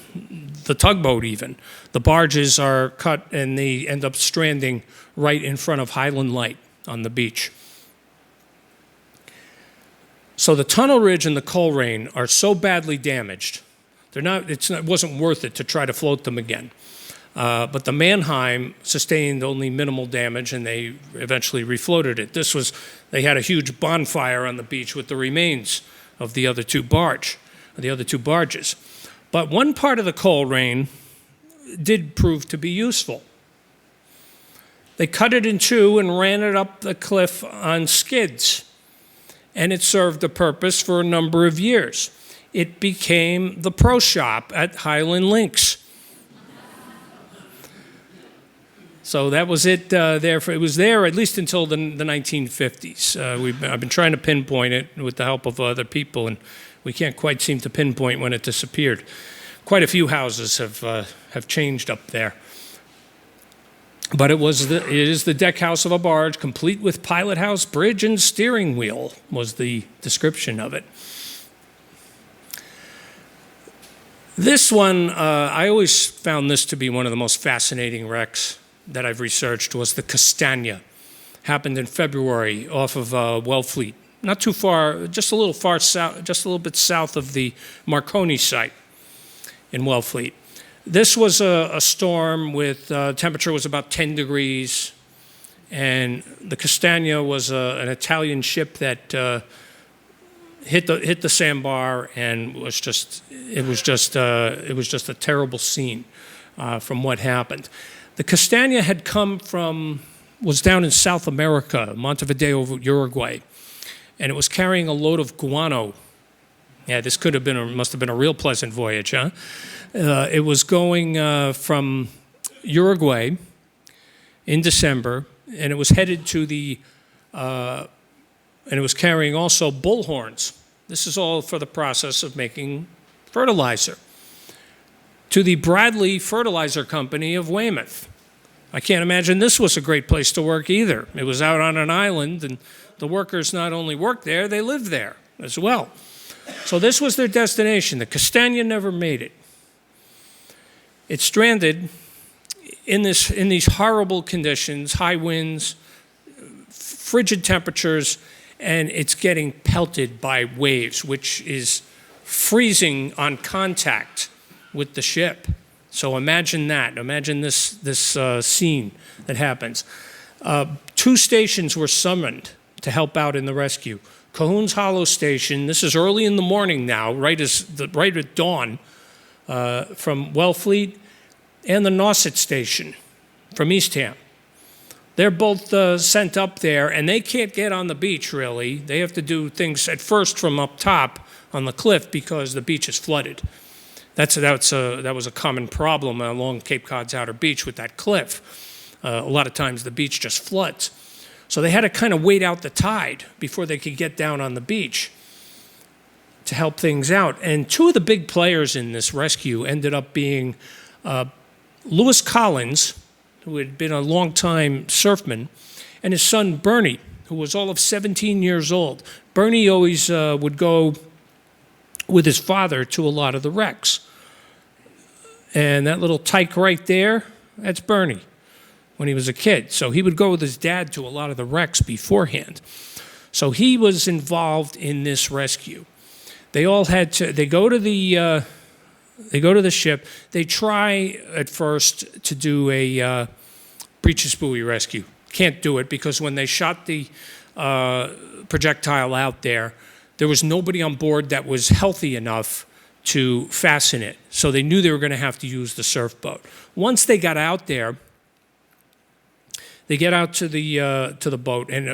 the tugboat even. The barges are cut and they end up stranding right in front of Highland Light on the beach. So the Tunnel Ridge and the Coleraine are so badly damaged, it wasn't worth it to try to float them again. But the Mannheim sustained only minimal damage, and they eventually refloated it. They had a huge bonfire on the beach with the remains of the other two barges. But one part of the Coleraine did prove to be useful. They cut it in 2 and ran it up the cliff on skids, and it served a purpose for a number of years. It became the pro shop at Highland Links. So that was it it was there at least until the 1950s. I've been trying to pinpoint it with the help of other people, and we can't quite seem to pinpoint when it disappeared. Quite a few houses have changed up there. But it is the deck house of a barge, complete with pilot house, bridge, and steering wheel, was the description of it. This one, I always found this to be one of the most fascinating wrecks that I've researched, was the Castagna. Happened in February off of Wellfleet. Not too far, just a little bit south of the Marconi site in Wellfleet. This was a storm with temperature was about 10 degrees, and the Castagna was an Italian ship that hit the sandbar, and it was just a terrible scene from what happened. The Castagna was down in South America, Montevideo, Uruguay, and it was carrying a load of guano. Yeah, this must have been a real pleasant voyage, huh? It was going from Uruguay in December, and it was headed to and it was carrying also bullhorns This is all for the process of making fertilizer. To the Bradley Fertilizer Company of Weymouth. I can't imagine this was a great place to work either. It was out on an island, and the workers not only worked there, they lived there as well. So this was their destination. The Castagna never made it. It stranded in these horrible conditions, high winds, frigid temperatures, and it's getting pelted by waves, which is freezing on contact with the ship. So imagine that. Imagine this scene that happens. 2 stations were summoned to help out in the rescue. Cahoon's Hollow Station, this is early in the morning now, right at dawn, from Wellfleet, and the Nauset Station from Eastham. They're both sent up there, and they can't get on the beach, really. They have to do things at first from up top on the cliff because the beach is flooded. That was a common problem along Cape Cod's outer beach with that cliff. A lot of times the beach just floods. So they had to kind of wait out the tide before they could get down on the beach to help things out. And 2 of the big players in this rescue ended up being Lewis Collins, who had been a long-time surfman, and his son Bernie, who was all of 17 years old. Bernie always would go with his father to a lot of the wrecks. And that little tyke right there, that's Bernie when he was a kid. So he would go with his dad to a lot of the wrecks beforehand. So he was involved in this rescue. They all had to, they go to the ship. They try at first to do a breeches buoy rescue. Can't do it because when they shot the projectile out there was nobody on board that was healthy enough to fasten it. So they knew they were going to have to use the surf boat. Once they got out there, they get out to the boat, and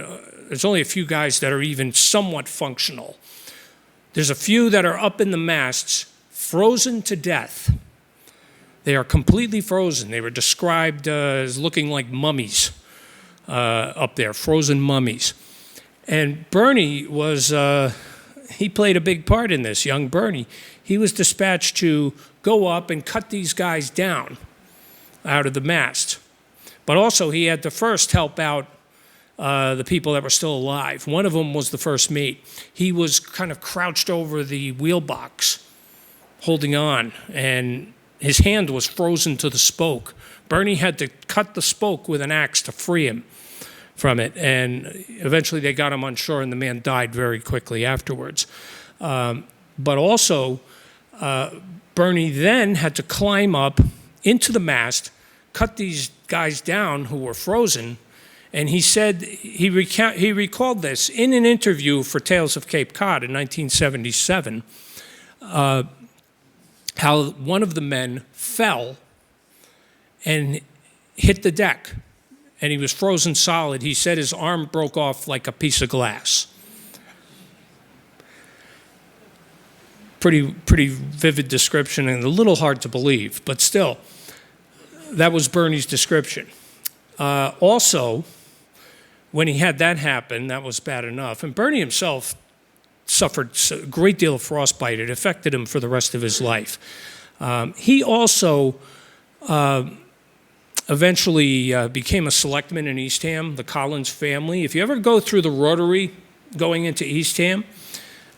there's only a few guys that are even somewhat functional. There's a few that are up in the masts, frozen to death. They are completely frozen. They were described as looking like mummies up there, frozen mummies. And Bernie was, he played a big part in this, young Bernie. He was dispatched to go up and cut these guys down out of the mast. But also he had to first help out the people that were still alive. One of them was the first mate. He was kind of crouched over the wheel box, holding on, and his hand was frozen to the spoke. Bernie had to cut the spoke with an axe to free him from it, and eventually they got him on shore, and the man died very quickly afterwards. But also, Bernie then had to climb up into the mast, cut these guys down who were frozen, and he said, he recalled this in an interview for Tales of Cape Cod in 1977, how one of the men fell and hit the deck, and he was frozen solid. He said his arm broke off like a piece of glass. Pretty vivid description and a little hard to believe, but still, that was Bernie's description. Also, when he had that happen, that was bad enough. And Bernie himself suffered a great deal of frostbite. It affected him for the rest of his life. He also eventually became a selectman in Eastham, the Collins family. If you ever go through the Rotary going into Eastham,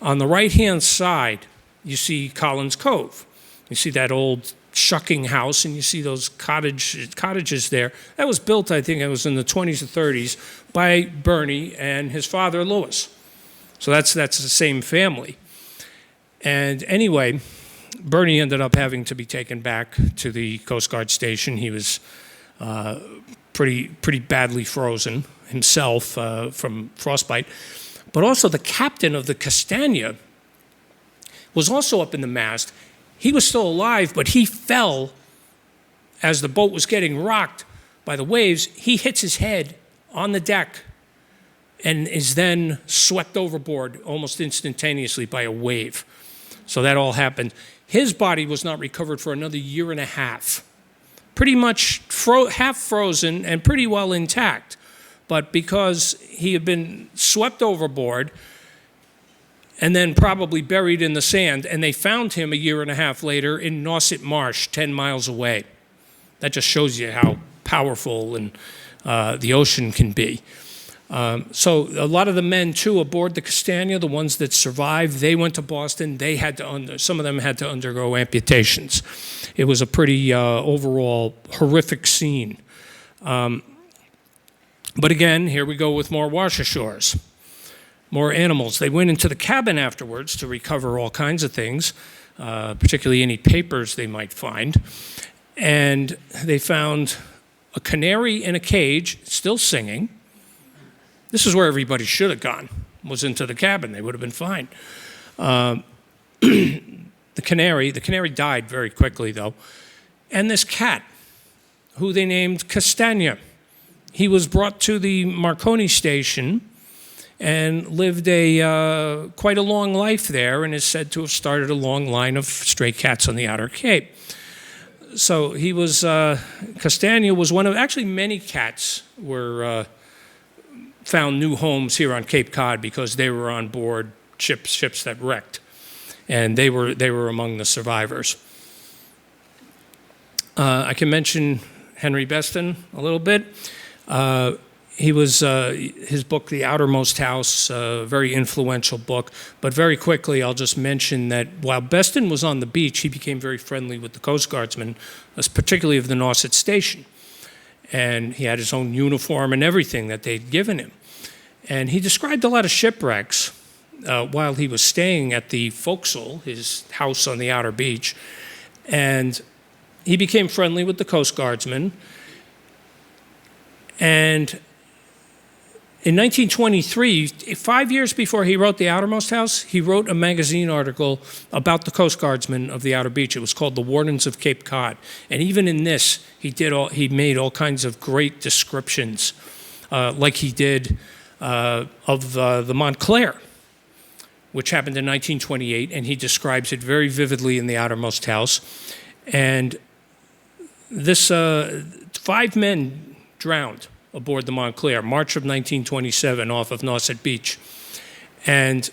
on the right-hand side, you see Collins Cove. You see that old shucking house, and you see those cottages there. That was built, I think it was in the 20s or 30s, by Bernie and his father, Lewis. So that's the same family. And anyway, Bernie ended up having to be taken back to the Coast Guard station. He was pretty badly frozen himself from frostbite. But also the captain of the Castagna was also up in the mast. He was still alive, but he fell as the boat was getting rocked by the waves. He hits his head on the deck and is then swept overboard almost instantaneously by a wave. So that all happened. His body was not recovered for another year and a half. Pretty much half frozen and pretty well intact. But because he had been swept overboard, and then probably buried in the sand. And they found him a year and a half later in Nauset Marsh, 10 miles away. That just shows you how powerful and the ocean can be. So a lot of the men, too, aboard the Castania, the ones that survived, they went to Boston. They had to some of them had to undergo amputations. It was a pretty overall horrific scene. But again, here we go with more Washashores, more animals. They went into the cabin afterwards to recover all kinds of things, particularly any papers they might find. And they found a canary in a cage, still singing. This is where everybody should have gone, was into the cabin. They would have been fine. The canary died very quickly, though. And this cat, who they named Castagna. He was brought to the Marconi station and lived quite a long life there, and is said to have started a long line of stray cats on the Outer Cape. So he was, Castagna was one of, actually many cats were found new homes here on Cape Cod because they were on board ships that wrecked, and they were among the survivors. I can mention Henry Beston a little bit. He was, his book, The Outermost House, a very influential book. But very quickly, I'll just mention that while Beston was on the beach, he became very friendly with the Coast Guardsmen, particularly of the Nauset Station. And he had his own uniform and everything that they'd given him. And he described a lot of shipwrecks while he was staying at the forecastle, his house on the outer beach. And he became friendly with the Coast Guardsmen. And in 1923, 5 years before he wrote The Outermost House, he wrote a magazine article about the Coast Guardsmen of the Outer Beach. It was called The Wardens of Cape Cod. And even in this, he made all kinds of great descriptions, like he did of the Montclair, which happened in 1928, and he describes it very vividly in The Outermost House. And this 5 men drowned aboard the Montclair, March of 1927, off of Nauset Beach. And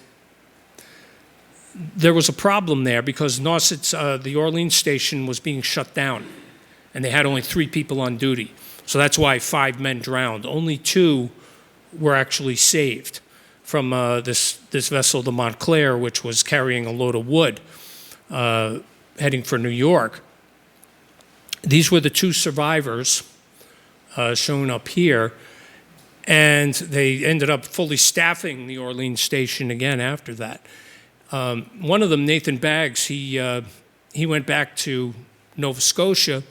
there was a problem there because Nauset's, the Orleans station was being shut down, and they had only 3 people on duty. So that's why 5 men drowned. Only 2 were actually saved from this vessel, the Montclair, which was carrying a load of wood heading for New York. These were the 2 survivors shown up here, and they ended up fully staffing the Orleans station again after that. One of them, Nathan Baggs, he went back to Nova Scotia,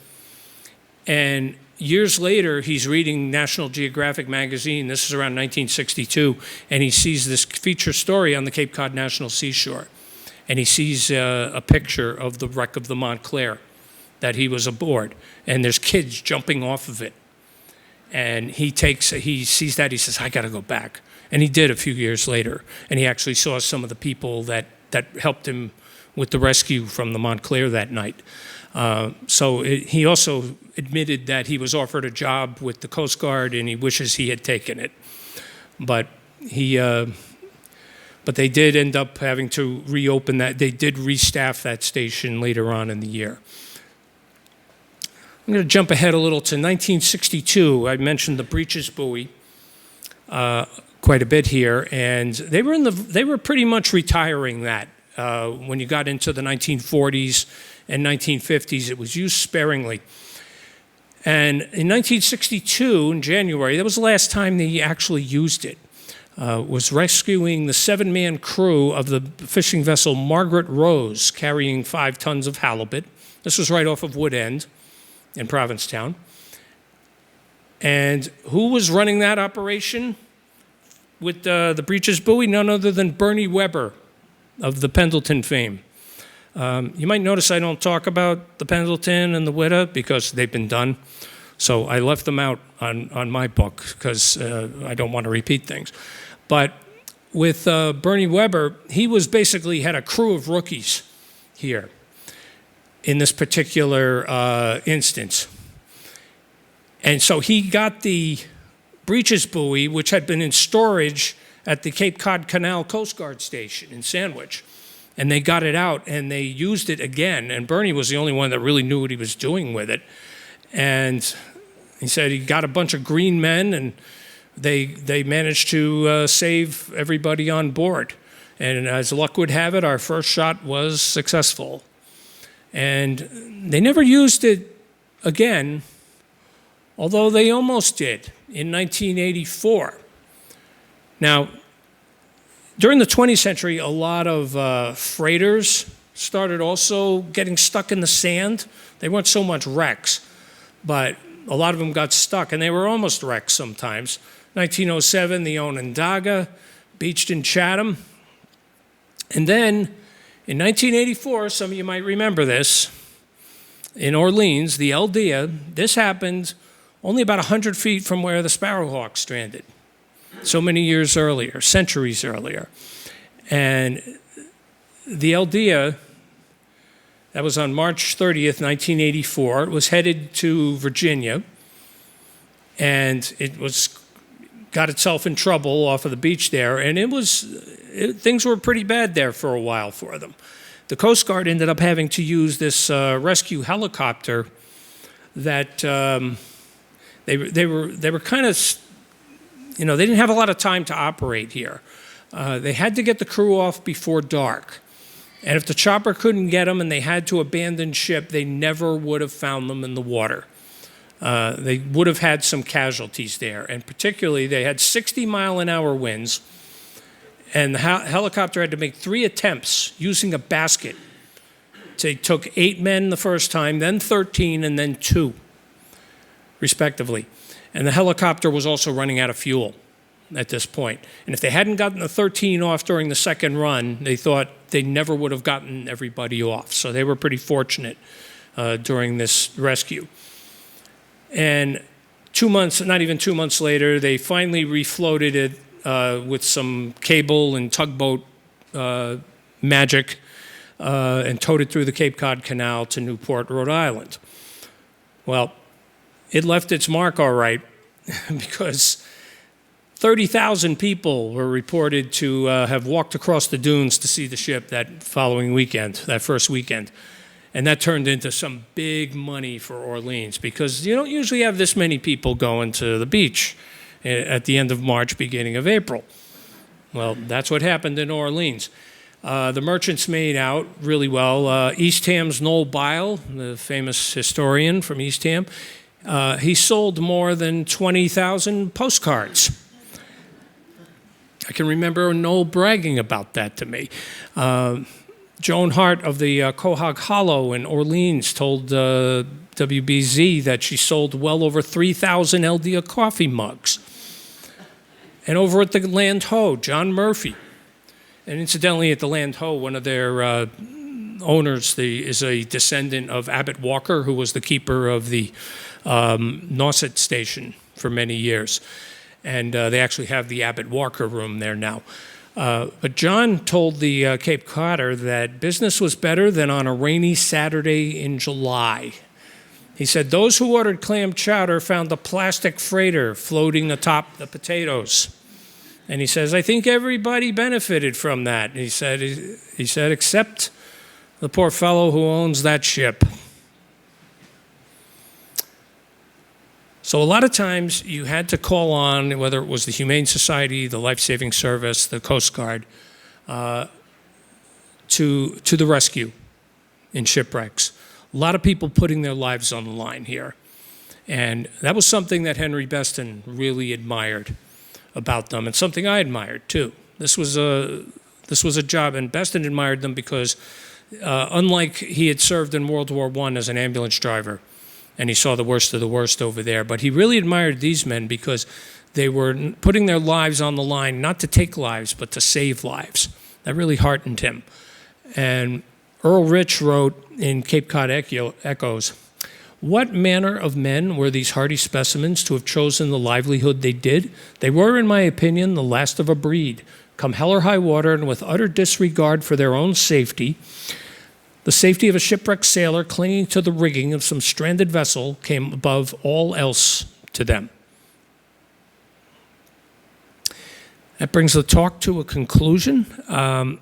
and years later he's reading National Geographic magazine, this is around 1962, and he sees this feature story on the Cape Cod National Seashore, and he sees a picture of the wreck of the Montclair that he was aboard, and there's kids jumping off of it. And he sees that, he says, I gotta go back. And he did a few years later. And he actually saw some of the people that helped him with the rescue from the Montclair that night. He also admitted that he was offered a job with the Coast Guard and he wishes he had taken it. But they did end up having to reopen that. They did restaff that station later on in the year. I'm going to jump ahead a little to 1962. I mentioned the Breeches Buoy quite a bit here, and they were pretty much retiring that. When you got into the 1940s and 1950s, it was used sparingly. And in 1962, in January, that was the last time they actually used it. Was rescuing the 7-man crew of the fishing vessel Margaret Rose, carrying 5 tons of halibut. This was right off of Wood End in Provincetown. And who was running that operation with the Breeches Buoy? None other than Bernie Weber of the Pendleton fame. You might notice I don't talk about the Pendleton and the Witta because they've been done. So I left them out on my book because I don't want to repeat things. But with Bernie Weber, he was basically had a crew of rookies here in this particular instance. And so he got the Breeches Buoy, which had been in storage at the Cape Cod Canal Coast Guard Station in Sandwich. And they got it out and they used it again. And Bernie was the only one that really knew what he was doing with it. And he said he got a bunch of green men and they managed to save everybody on board. And as luck would have it, our first shot was successful. And they never used it again, although they almost did in 1984. Now, during the 20th century, a lot of freighters started also getting stuck in the sand. They weren't so much wrecks, but a lot of them got stuck, and they were almost wrecks sometimes. 1907, the Onondaga beached in Chatham. And then in 1984, some of you might remember this, in Orleans, the El Dia, this happened only about 100 feet from where the Sparrowhawk stranded, so many years earlier, centuries earlier. And the El Dia, that was on March 30th, 1984, it was headed to Virginia, and it got itself in trouble off of the beach there, and things were pretty bad there for a while for them. The Coast Guard ended up having to use this rescue helicopter that they were kind of, they didn't have a lot of time to operate here. They had to get the crew off before dark. And if the chopper couldn't get them and they had to abandon ship, they never would have found them in the water. They would have had some casualties there. And particularly, they had 60-mile-an-hour winds. And the helicopter had to make 3 attempts using a basket. They took 8 men the first time, then 13, and then 2, respectively. And the helicopter was also running out of fuel at this point. And if they hadn't gotten the 13 off during the second run, they thought they never would have gotten everybody off. So they were pretty fortunate during this rescue. And 2 months, not even 2 months later, they finally refloated it with some cable and tugboat magic and towed it through the Cape Cod Canal to Newport, Rhode Island. Well, it left its mark all right because 30,000 people were reported to have walked across the dunes to see the ship that following weekend, that first weekend. And that turned into some big money for Orleans because you don't usually have this many people going to the beach at the end of March, beginning of April. Well, that's what happened in Orleans. The merchants made out really well. East Ham's Noel Bile, the famous historian from East Ham, he sold more than 20,000 postcards. I can remember Noel bragging about that to me. Joan Hart of the Quahog Hollow in Orleans told WBZ that she sold well over 3,000 El Dia coffee mugs. And over at the Land Ho, John Murphy. And incidentally, at the Land Ho, one of their owners is a descendant of Abbott Walker, who was the keeper of the Nauset Station for many years. And they actually have the Abbott Walker room there now. But John told the Cape Codder that business was better than on a rainy Saturday in July. He said, those who ordered clam chowder found a plastic freighter floating atop the potatoes. And he says, I think everybody benefited from that. And he said, except the poor fellow who owns that ship. So a lot of times you had to call on, whether it was the Humane Society, the Life Saving Service, the Coast Guard, to the rescue in shipwrecks. A lot of people putting their lives on the line here. And that was something that Henry Beston really admired about them, and something I admired too. This was a job, and Beston admired them because unlike he had served in World War I as an ambulance driver, and he saw the worst of the worst over there, but he really admired these men because they were putting their lives on the line, not to take lives, but to save lives. That really heartened him. And Earl Rich wrote in Cape Cod Echoes, what manner of men were these hardy specimens to have chosen the livelihood they did? They were, in my opinion, the last of a breed, come hell or high water, and with utter disregard for their own safety, the safety of a shipwrecked sailor clinging to the rigging of some stranded vessel came above all else to them. That brings the talk to a conclusion. I'm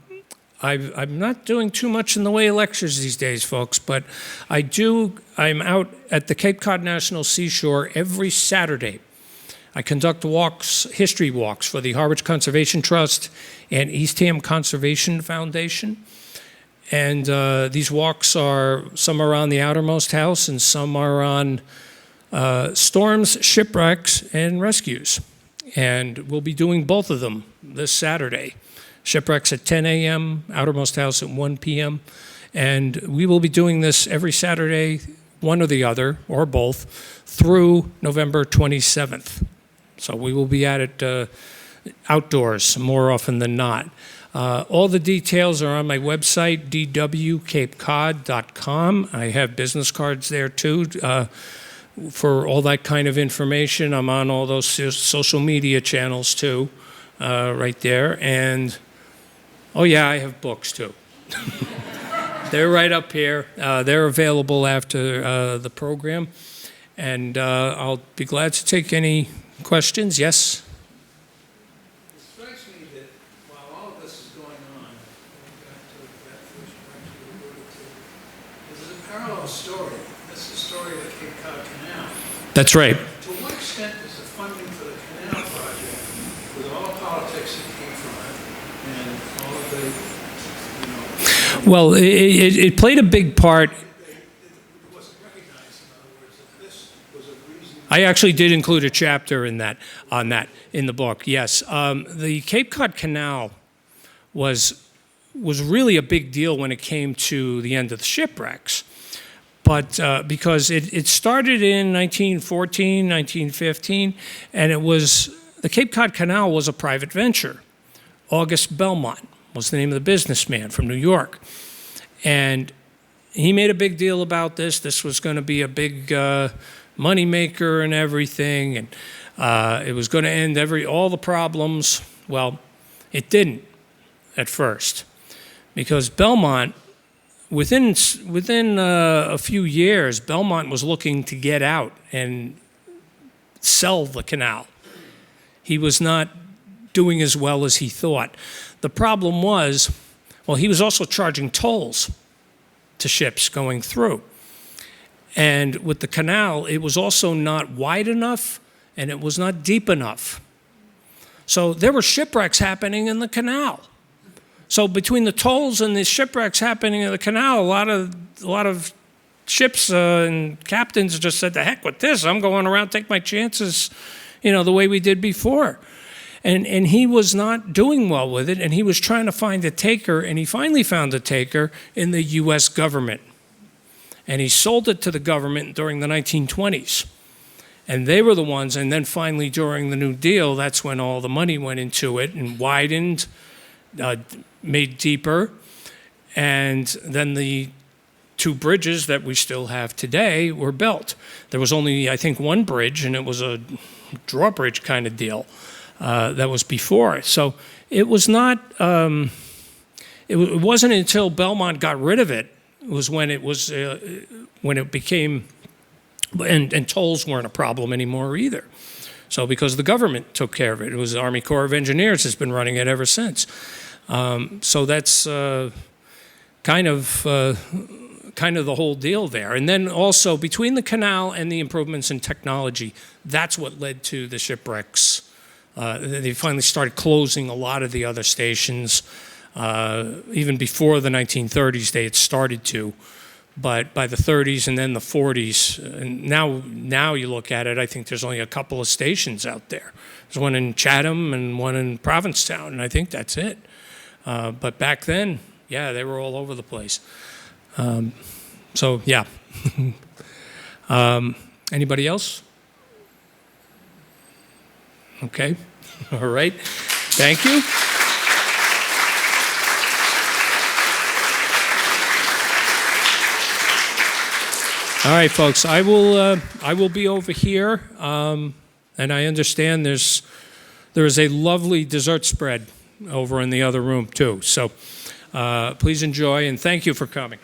not doing too much in the way of lectures these days, folks, but I'm out at the Cape Cod National Seashore every Saturday. I conduct walks, history walks for the Harwich Conservation Trust and Eastham Conservation Foundation. And these walks some are on the outermost house and some are on storms, shipwrecks, and rescues. And we'll be doing both of them this Saturday. Shipwrecks at 10 a.m., outermost house at 1 p.m. And we will be doing this every Saturday, one or the other, or both, through November 27th. So we will be at it outdoors more often than not. All the details are on my website, dwcapecod.com. I have business cards there too for all that kind of information. I'm on all those social media channels too, right there. And oh yeah, I have books too. They're right up here. They're available after the program. And I'll be glad to take any questions. Yes? It strikes me that while all of this is going on, going back to that first point you alluded to, there's a parallel story. That's the story of the Cape Cod Canal. That's right. To what extent is the funding for the canal project, with all the politics that came from it, and all of the, Well, it played a big part. it wasn't recognized, in other words, that this was a reason. I actually did include a chapter in that in the book. Yes, the Cape Cod Canal was really a big deal when it came to the end of the shipwrecks, but because it started in 1914, 1915, and the Cape Cod Canal was a private venture. August Belmont was the name of the businessman from New York, and he made a big deal about this. This was going to be a big money maker and everything, and it was going to end all the problems. Well, it didn't at first, because Belmont, within a few years, Belmont was looking to get out and sell the canal. He was not doing as well as he thought. The problem was, well, he was also charging tolls to ships going through. And with the canal, it was also not wide enough and it was not deep enough. So there were shipwrecks happening in the canal. So between the tolls and the shipwrecks happening in the canal, a lot of ships and captains just said, "The heck with this, I'm going around, take my chances, the way we did before." And he was not doing well with it, and he was trying to find a taker, and he finally found a taker in the U.S. government. And he sold it to the government during the 1920s. And they were the ones, and then finally during the New Deal, that's when all the money went into it and widened, made deeper. And then the two bridges that we still have today were built. There was only, I think, one bridge, and it was a drawbridge kind of deal. That was before it. So it was not, it wasn't until Belmont got rid of it, was when it became, and tolls weren't a problem anymore either. So because the government took care of it, it was the Army Corps of Engineers has been running it ever since. So that's kind of the whole deal there. And then also between the canal and the improvements in technology, that's what led to the shipwrecks. They finally started closing a lot of the other stations. Even before the 1930s, they had started to. But by the 30s and then the 40s, and now you look at it, I think there's only a couple of stations out there. There's one in Chatham and one in Provincetown, and I think that's it. But back then, yeah, they were all over the place. So, yeah. Anybody else? Okay. All right. Thank you. All right, folks. I will be over here, and I understand there is a lovely dessert spread over in the other room too. So please enjoy, and thank you for coming.